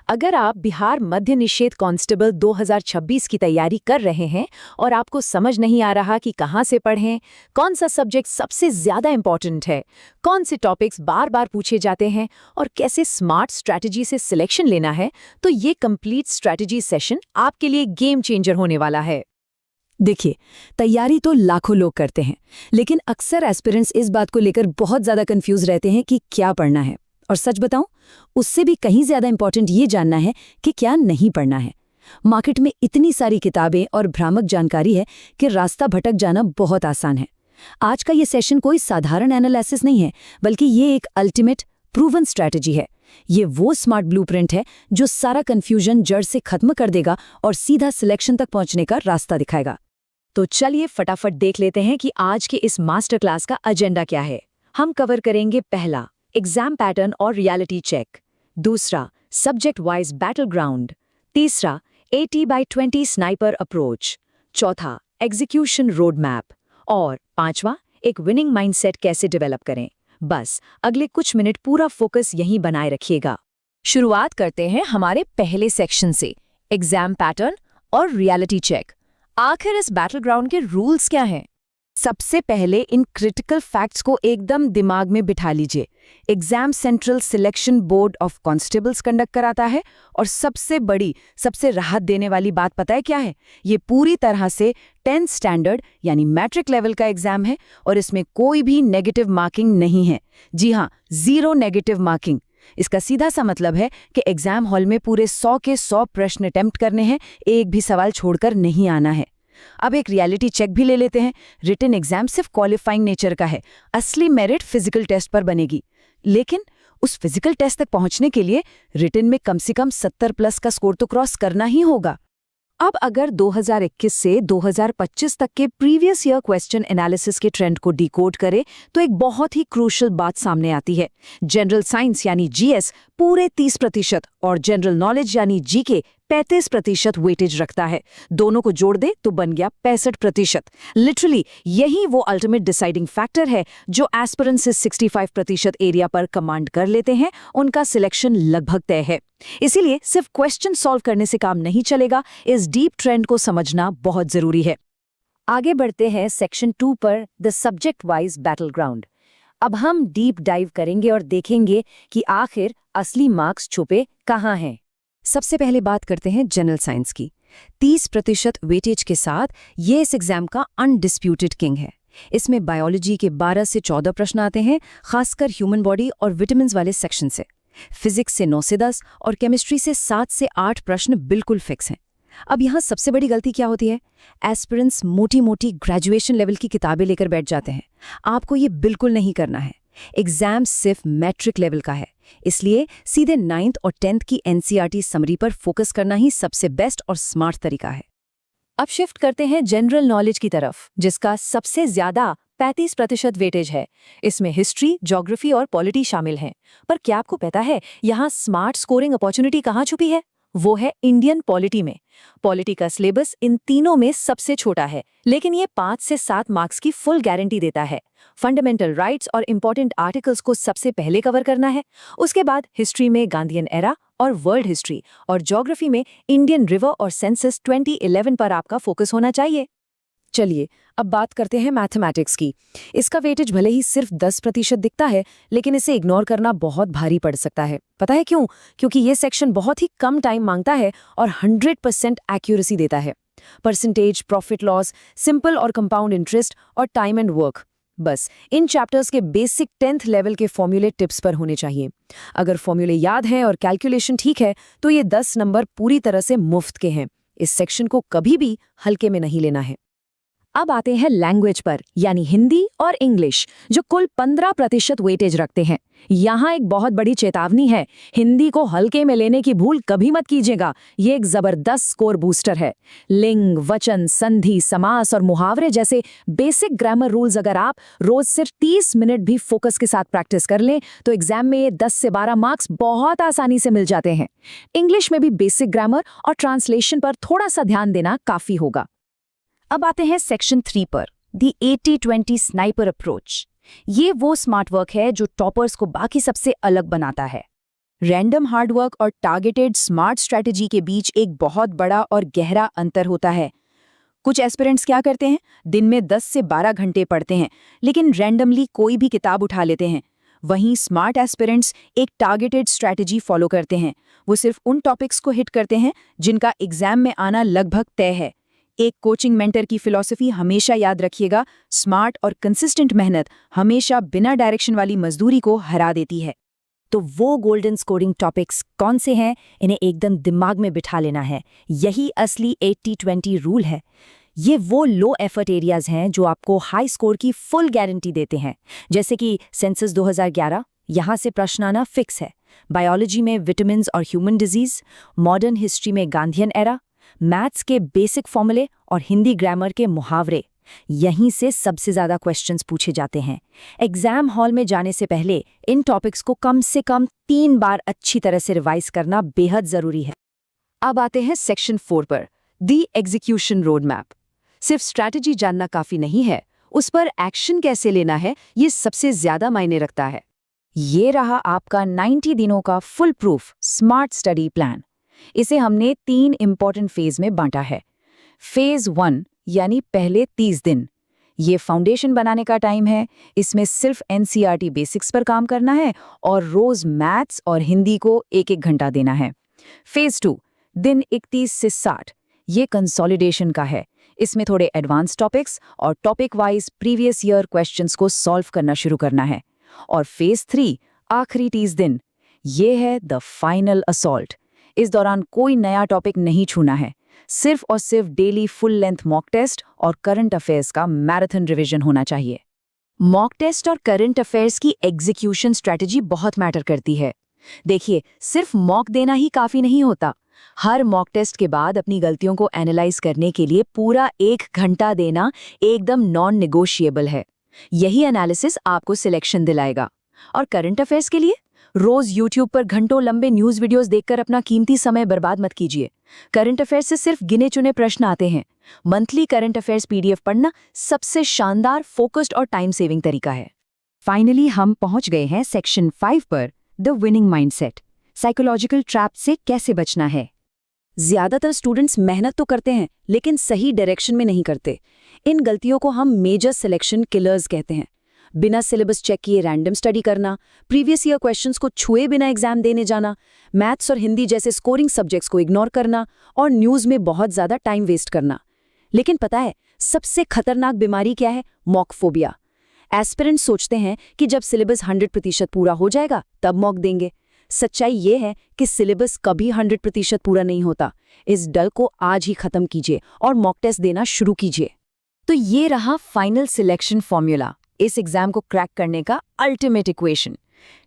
अगर आप बिहार मध्य निषेध कांस्टेबल 2026 की तैयारी कर रहे हैं और आपको समझ नहीं आ रहा कि कहाँ से पढ़ें, कौन सा सब्जेक्ट सबसे ज्यादा इंपॉर्टेंट है, कौन से टॉपिक्स बार बार पूछे जाते हैं और कैसे स्मार्ट स्ट्रैटेजी से सिलेक्शन लेना है, तो ये कंप्लीट स्ट्रैटेजी सेशन आपके लिए गेम चेंजर होने वाला है। देखिए, तैयारी तो लाखों लोग करते हैं, लेकिन अक्सर एस्पिरेंट्स इस बात को लेकर बहुत ज़्यादा कंफ्यूज रहते हैं कि क्या पढ़ना है। और सच बताऊं, उससे भी कहीं ज़्यादा इंपॉर्टेंट ये जानना है कि क्या नहीं पढ़ना है। मार्केट में इतनी सारी किताबें और भ्रामक जानकारी है कि रास्ता भटक जाना बहुत आसान है। आज का ये सेशन कोई साधारण एनालिसिस नहीं है, बल्कि ये एक अल्टीमेट प्रूवन स्ट्रैटेजी है। ये वो स्मार्ट ब्लूप्रिंट है जो सारा कंफ्यूजन जड़ से खत्म कर देगा और सीधा सिलेक्शन तक पहुंचने का रास्ता दिखाएगा। तो चलिए फटाफट देख लेते हैं कि आज के इस मास्टर क्लास का एजेंडा क्या है। हम कवर करेंगे पहला, एग्जाम पैटर्न और रियलिटी चेक। दूसरा, सब्जेक्ट वाइज बैटल ग्राउंड। तीसरा, 80/20 स्नाइपर अप्रोच। चौथा, एग्जीक्यूशन रोड मैप। और पांचवा, एक विनिंग माइंडसेट कैसे डेवलप करें। बस अगले कुछ मिनट पूरा फोकस यहीं बनाए रखिएगा। शुरुआत करते हैं हमारे पहले सेक्शन से, एग्जाम पैटर्न और रियलिटी चेक। आखिर इस बैटल ग्राउंड के रूल्स क्या हैं? सबसे पहले इन क्रिटिकल फैक्ट्स को एकदम दिमाग में बिठा लीजिए। Exam central selection board of constables conduct कराता है, और सबसे बड़ी, सबसे राहत देने वाली बात पता है क्या है? ये पूरी तरह से 10th स्टैंडर्ड यानी मैट्रिक लेवल का एग्जाम है, और इसमें कोई भी नेगेटिव मार्किंग नहीं है। जी हाँ, 0 नेगेटिव मार्किंग। इसका सीधा सा मतलब है कि एग्जाम हॉल में पूरे 100 के 100 प्रश्न अटेम्प्ट करने हैं, एक भी सवाल छोड़कर नहीं आना है। अब एक रियलिटी चेक भी ले लेते हैं। रिटन एग्जाम सिर्फ क्वालिफाइंग नेचर का है, असली मेरिट फिजिकल टेस्ट पर बनेगी। लेकिन उस फिजिकल टेस्ट तक पहुंचने के लिए रिटन में कम से कम 70+ का स्कोर तो क्रॉस करना ही होगा। अब अगर 2021 से 2025 तक के प्रीवियस ईयर क्वेश्चन एनालिसिस के ट्रेंड को डिकोड करें तो एक बहुत ही क्रूशियल बात सामने आती है। जनरल साइंस यानी जीएस पूरे 30% और जनरल नॉलेज यानी जीके 35% वेटेज रखता है। दोनों को जोड़ दे तो बन गया 65%। लिटरली यही वो अल्टीमेट डिसाइडिंग फैक्टर है जो एस्पिरेंट्स से 65% एरिया पर कमांड कर लेते हैं। उनका सिलेक्शन लगभग तय है। इसीलिए सिर्फ क्वेश्चन सॉल्व करने से काम नहीं चलेगा, इस डीप ट्रेंड को समझना बहुत जरूरी है। आगे बढ़ते हैं सेक्शन 2 पर, the subject wise battle ground. अब हम डीप डाइव करेंगे और देखेंगे कि आखिर असली मार्क्स छुपे कहाँ हैं। सबसे पहले बात करते हैं जनरल साइंस की। 30% वेटेज के साथ ये इस एग्जाम का अनडिस्प्यूटेड किंग है। इसमें बायोलॉजी के 12 से 14 प्रश्न आते हैं, खासकर ह्यूमन बॉडी और विटामिन्स वाले सेक्शन से। फिजिक्स से 9 से 10 और केमिस्ट्री से 7 से 8 प्रश्न बिल्कुल फिक्स हैं। अब यहाँ सबसे बड़ी गलती क्या होती है? एस्पिरेंट्स मोटी मोटी ग्रेजुएशन लेवल की किताबें लेकर बैठ जाते हैं। आपको ये बिल्कुल नहीं करना है। एग्जाम सिर्फ मैट्रिक लेवल का है, इसलिए सीधे 9th और 10th की एनसीईआरटी समरी पर फोकस करना ही सबसे बेस्ट और स्मार्ट तरीका है। अब शिफ्ट करते हैं जनरल नॉलेज की तरफ, जिसका सबसे ज्यादा 35% वेटेज है। इसमें हिस्ट्री, ज्योग्राफी और पॉलिटी शामिल हैं। पर क्या आपको पता है यहाँ स्मार्ट स्कोरिंग अपॉर्चुनिटी कहाँ छुपी है? वो है इंडियन पॉलिटी में। पॉलिटी का सिलेबस इन तीनों में सबसे छोटा है, लेकिन ये 5 से 7 मार्क्स की फुल गारंटी देता है। फंडामेंटल राइट्स और इंपॉर्टेंट आर्टिकल्स को सबसे पहले कवर करना है। उसके बाद हिस्ट्री में गांधीयन एरा और वर्ल्ड हिस्ट्री, और ज्योग्राफी में इंडियन रिवर और सेंसस 2011 पर आपका फोकस होना चाहिए। चलिए अब बात करते हैं मैथमेटिक्स की। इसका वेटेज भले ही सिर्फ 10% दिखता है, लेकिन इसे इग्नोर करना बहुत भारी पड़ सकता है। पता है क्यों? क्योंकि ये सेक्शन बहुत ही कम टाइम मांगता है और 100% एक्यूरेसी देता है। परसेंटेज, प्रॉफिट लॉस, सिंपल और कंपाउंड इंटरेस्ट और टाइम एंड वर्क, बस इन चैप्टर्स के बेसिक 10th लेवल के फॉर्मूले टिप्स पर होने चाहिए। अगर फॉर्मूले याद हैं और कैलकुलेशन ठीक है तो ये 10 नंबर पूरी तरह से मुफ्त के हैं। इस सेक्शन को कभी भी हल्के में नहीं लेना है। अब आते हैं लैंग्वेज पर, यानी हिंदी और इंग्लिश, जो कुल 15% वेटेज रखते हैं। यहाँ एक बहुत बड़ी चेतावनी है, हिंदी को हल्के में लेने की भूल कभी मत कीजिएगा। ये एक जबरदस्त स्कोर बूस्टर है। लिंग, वचन, संधि, समास और मुहावरे जैसे बेसिक ग्रामर रूल्स अगर आप रोज सिर्फ 30 मिनट भी फोकस के साथ प्रैक्टिस कर लें तो एग्जाम में ये 10 से 12 मार्क्स बहुत आसानी से मिल जाते हैं। इंग्लिश में भी बेसिक ग्रामर और ट्रांसलेशन पर थोड़ा सा ध्यान देना काफी होगा। अब आते हैं सेक्शन 3 पर, द 80/20 स्नाइपर अप्रोच। ये वो स्मार्ट वर्क है जो टॉपर्स को बाकी सबसे अलग बनाता है। रैंडम हार्डवर्क और टारगेटेड स्मार्ट स्ट्रैटेजी के बीच एक बहुत बड़ा और गहरा अंतर होता है। कुछ एस्पिरेंट्स क्या करते हैं, दिन में 10 से 12 घंटे पढ़ते हैं, लेकिन रैंडमली कोई भी किताब उठा लेते हैं। वहीं स्मार्ट एस्पिरेंट्स एक टारगेटेड स्ट्रैटेजी फॉलो करते हैं। वो सिर्फ उन टॉपिक्स को हिट करते हैं जिनका एग्जाम में आना लगभग तय है। एक कोचिंग मेंटर की फिलॉसफी हमेशा याद रखिएगा, स्मार्ट और कंसिस्टेंट मेहनत हमेशा बिना डायरेक्शन वाली मजदूरी को हरा देती है। तो वो गोल्डन स्कोरिंग टॉपिक्स कौन से हैं, इन्हें एकदम दिमाग में बिठा लेना है। यही असली 80-20 रूल है। ये वो लो एफर्ट एरियाज हैं जो आपको हाई स्कोर की फुल गारंटी देते हैं। जैसे कि सेंसस 2011, यहाँ से प्रश्न आना फिक्स है। बायोलॉजी में विटामिन और ह्यूमन डिजीज, मॉडर्न हिस्ट्री में गांधीयन एरा, मैथ्स के बेसिक फॉर्मूले और हिंदी ग्रामर के मुहावरे, यहीं से सबसे ज़्यादा क्वेश्चंस पूछे जाते हैं। एग्जाम हॉल में जाने से पहले इन टॉपिक्स को कम से कम 3 बार अच्छी तरह से रिवाइज करना बेहद ज़रूरी है। अब आते हैं सेक्शन 4 पर, दी एग्जीक्यूशन रोड मैप। सिर्फ स्ट्रैटेजी जानना काफी नहीं है, उस पर एक्शन कैसे लेना है ये सबसे ज्यादा मायने रखता है। ये रहा आपका 90 दिनों का full proof smart study plan. इसे हमने 3 इंपॉर्टेंट फेज में बांटा है। फेज 1 यानी पहले 30 दिन, ये फाउंडेशन बनाने का टाइम है। इसमें सिर्फ एनसीईआरटी बेसिक्स पर काम करना है और रोज मैथ्स और हिंदी को 1-1 घंटा देना है। फेज 2 दिन 31 से 60, ये कंसोलिडेशन का है। इसमें थोड़े एडवांस टॉपिक्स और topic wise previous year questions को सॉल्व करना शुरू करना है। और फेज 3 आखिरी 30 दिन, ये है द फाइनल असॉल्ट। इस दौरान कोई नया टॉपिक नहीं छूना है, सिर्फ और सिर्फ daily full length mock test और करंट अफेयर्स का मैराथन रिवीजन होना चाहिए। मॉक टेस्ट और करंट अफेयर्स की एग्जीक्यूशन स्ट्रैटेजी बहुत मैटर करती है। देखिए, सिर्फ मॉक देना ही काफी नहीं होता। हर मॉक टेस्ट के बाद अपनी गलतियों को एनालाइज करने के लिए पूरा 1 घंटा देना एकदम नॉन नेगोशिएबल है। यही एनालिसिस आपको सिलेक्शन दिलाएगा। और करंट अफेयर्स के लिए रोज यूट्यूब पर घंटों लंबे न्यूज वीडियोस देखकर अपना कीमती समय बर्बाद मत कीजिए। करंट अफेयर्स से सिर्फ गिने चुने प्रश्न आते हैं। मंथली करंट अफेयर्स पीडीएफ पढ़ना सबसे शानदार, फोकस्ड और टाइम सेविंग तरीका है। फाइनली हम पहुंच गए हैं सेक्शन 5 पर, the winning mindset. Psychological trap से कैसे बचना है। ज्यादातर स्टूडेंट्स मेहनत तो करते हैं लेकिन सही डायरेक्शन में नहीं करते। इन गलतियों को हम मेजर सिलेक्शन किलर्स कहते हैं। बिना सिलेबस चेक किए रैंडम स्टडी करना, प्रीवियस ईयर क्वेश्चंस को छुए बिना एग्जाम देने जाना, मैथ्स और हिंदी जैसे स्कोरिंग सब्जेक्ट्स को इग्नोर करना और न्यूज में बहुत ज्यादा टाइम वेस्ट करना। लेकिन पता है सबसे खतरनाक बीमारी क्या है? Mock phobia. एस्पिरेंट्स सोचते हैं कि जब सिलेबस 100% पूरा हो जाएगा तब मॉक देंगे। सच्चाई ये है कि सिलेबस कभी 100% पूरा नहीं होता। इस डर को आज ही खत्म कीजिए और मॉक टेस्ट देना शुरू कीजिए। तो ये रहा फाइनल सिलेक्शन फॉर्मूला, इस एग्जाम को क्रैक करने का ultimate equation.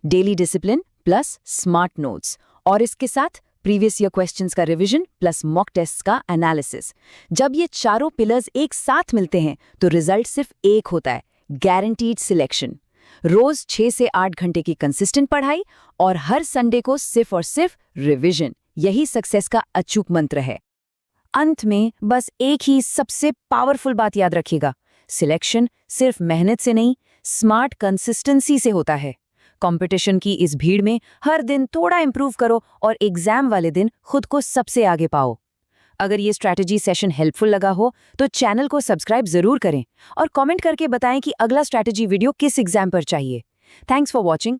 Daily discipline plus smart notes और इसके साथ प्रीवियस ईयर क्वेश्चंस का रिवीजन प्लस मॉक टेस्ट्स का एनालिसिस। जब ये चारों पिलर्स एक साथ मिलते हैं तो रिजल्ट सिर्फ एक होता है, गारंटीड सिलेक्शन। रोज 6 से 8 घंटे की कंसिस्टेंट पढ़ाई और हर संडे को सिर्फ और सिर्फ रिवीजन, यही सक्सेस का अचूक मंत्र है। अंत में बस एक ही सबसे पावरफुल बात याद रखिएगा, सिलेक्शन सिर्फ मेहनत से नहीं, स्मार्ट कंसिस्टेंसी से होता है। कंपटीशन की इस भीड़ में हर दिन थोड़ा इंप्रूव करो और एग्जाम वाले दिन खुद को सबसे आगे पाओ। अगर ये स्ट्रैटेजी सेशन हेल्पफुल लगा हो तो चैनल को सब्सक्राइब जरूर करें और कमेंट करके बताएं कि अगला स्ट्रैटेजी वीडियो किस एग्जाम पर चाहिए। Thanks for watching.